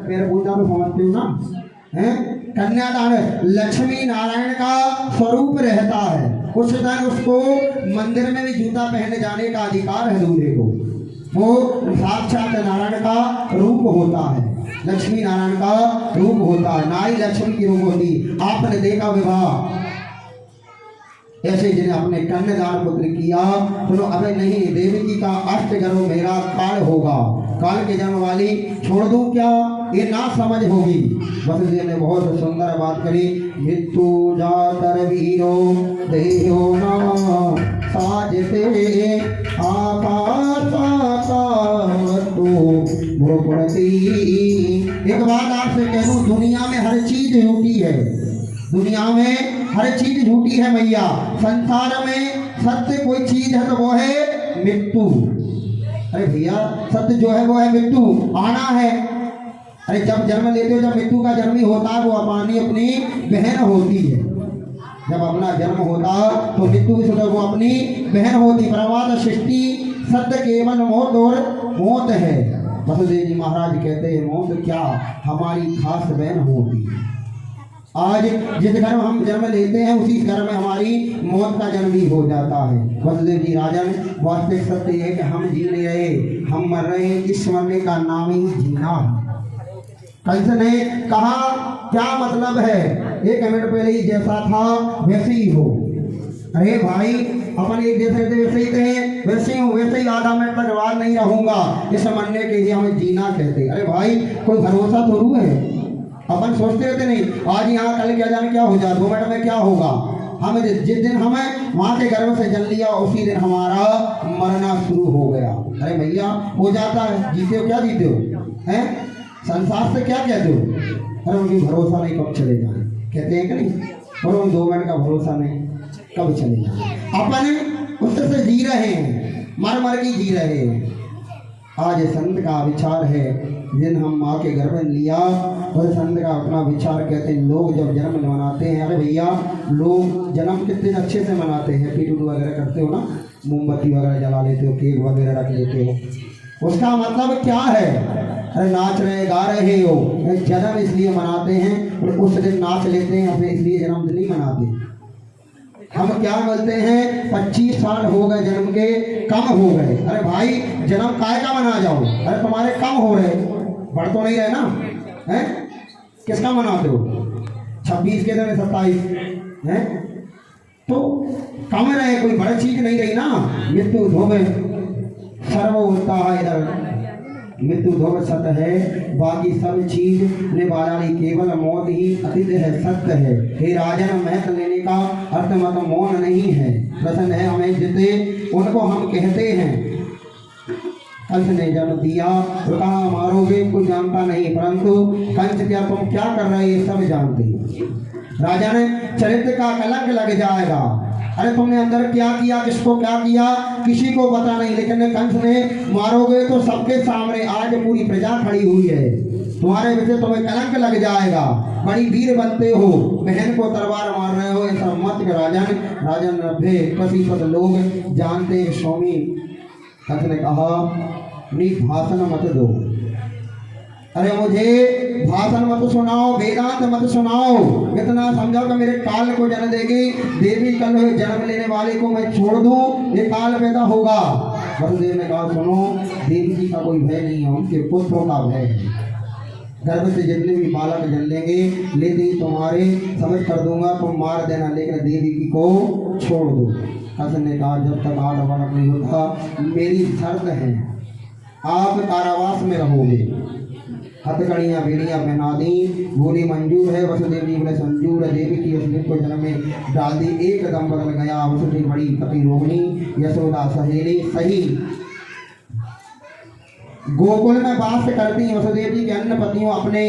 मेरे पूजा में समझते हो ना, हैं? कन्यादान लक्ष्मी नारायण का स्वरूप रहता है। उस दिन उसको मंदिर में भी जूता पहने जाने का अधिकार है दूल्हे को। वो साक्षात नारायण का रूप होता है, लक्ष्मी नारायण का रूप होता है, नारी लक्ष्मी की रूप होती। आपने देखा विवाह ऐसे जिन्हें अपने कन्यादान पुत्र किया, सुनो अबे नहीं, देवकी का अष्ट गर्भ मेरा काल होगा, काल के जन्म वाली छोड़ दूं क्या, ये ना समझ होगी। वसुदेव ने बहुत सुंदर बात करी, मृत्यु जातर वीरो देहो ना साजते एक बात आपसे कह दूं, दुनिया में हर चीज झूठी है, दुनिया में हर चीज झूठी है मैया। संसार में सत्य कोई चीज है तो वो है मृत्यु। अरे भैया सत्य जो है वो है मृत्यु, आना है। अरे जब जन्म लेते हो, जब मृत्यु का जन्म ही होता है, वो अपनी अपनी बहन होती है। जब अपना जन्म होता तो मृत्यु की सुधर वो अपनी बहन होती। परमात्मा सृष्टि सत्य केवल मौत और मौत है। वसुदेव जी महाराज कहते हैं मौत क्या हमारी खास बहन होती है। आज जिस घर में हम जन्म लेते हैं उसी घर में हमारी मौत का जन्म भी हो जाता है। वसुदेव जी राजन, वास्तविक सत्य है कि हम जी नहीं रहे, हम मर रहे हैं। इस मरने का नाम ही जीना है। कंस ने कहा क्या मतलब है, एक मिनट पहले ही जैसा था वैसे ही हो। अरे भाई अपन एक जैसे थे वैसे ही थे, वैसे ही हूँ, वैसे ही आधा मिनट तक बाद नहीं रहूंगा, इस मरने के लिए हमें जीना कहते। अरे भाई कोई भरोसा थोड़ू है। अपन सोचते रहते नहीं आज यहाँ कल क्या जाने क्या हो जाए, 2 मिनट में क्या होगा। हमें जिस दिन हमें वहाँ के गर्भ से जन्म लिया उसी दिन हमारा मरना शुरू हो गया। अरे भैया हो जाता है, जीते हो क्या जीते हो, हैं? संसार से क्या कहते हो। अरे उनकी भरोसा नहीं कब चले जाए, कहते हैं कि नहीं, और उन 2 मिनट का भरोसा नहीं कब चले जाए। अपन उससे जी रहे हैं, मर मर के जी रहे हैं। आज संत का विचार है, जिन हम माँ के गर्भ में लिया और संत का अपना विचार कहते हैं। लोग जब जन्म मनाते हैं, अरे भैया लोग जन्म कितने अच्छे से मनाते हैं, पीटूट वगैरह करते हो ना, मोमबत्ती वगैरह जला लेते हो, केक वगैरह रख लेते हो, उसका मतलब क्या है। अरे नाच रहे गा रहे हो, जन्म इसलिए मनाते हैं और उस दिन नाच लेते हैं, अपने इसलिए जन्मदिन नहीं मनाते। हम क्या बोलते हैं 25 साल हो गए जन्म के, कम हो गए। अरे भाई जन्म काय का मना जाओ, अरे तुम्हारे कम हो रहे, बढ़ तो नहीं रहे ना, हैं? किसका मनाते हो, 26 के दिन 27 हैं, तो कम रहे, कोई बड़ी चीज नहीं रही ना। मृत्यु धोबे सर्व होता है, इधर मृत्यु धोबे सत्य है, बाकी सब चीज ने बाजारी केवल मौत ही अतीत है, सत्य है। हे राजन महत लेने का अर्थ मत मौन नहीं है, प्रसन्न है हमें जिते उनको हम कहते हैं। कंस ने जन्म दिया तो कहा मारोगे, कोई जानता नहीं, परंतु कंस क्या तुम क्या कर रहे ये सब जानते हैं। राजा ने चरित्र का कलंक लग जाएगा। अरे तुमने अंदर क्या किया, किसको क्या किया, किसी को पता नहीं, लेकिन कंस ने मारोगे तो सबके सामने आज पूरी प्रजा खड़ी हुई है, तुम्हारे विषय तुम्हें कलंक लग जाएगा। बड़ी वीर बनते हो, बहन को तलवार मार रहे हो, ऐसा मत राजन। राजन 90% लोग जानते हैं स्वामी। कंस ने कहा भाषण मत दो, अरे मुझे भाषण मत सुनाओ, वेदांत मत सुनाओ, इतना समझाओ कि मेरे काल को जन्म देगी देवी, कल जन्म लेने वाले को मैं छोड़ दूं, ये काल पैदा होगा। वसुदेव ने कहा सुनो, देवी जी का कोई भय नहीं है, उनके पुत्रों का भय है। गर्भ से जितने भी बालक जन्म लेंगे लेते ही तुम्हारे समझ कर दूंगा, तुम मार देना, लेकिन देवी जी को छोड़ दो। कंस ने कहा जब तक 8 वर्ष नहीं होता मेरी शर्त है, आप कारावास में रहोगे। हथकड़ियाँ बेड़ियाँ पहना दी, बोली मंजूर है। वसुदेव जी ने संजूर देवी की अस्मित को जन्म में डाल दी, एकदम बदल गया। वसुदेव बड़ी पति रोहिणी, यशोदा सहेली सही गोकुल में वास करती। वसुदेव जी के अन्य पतियों अपने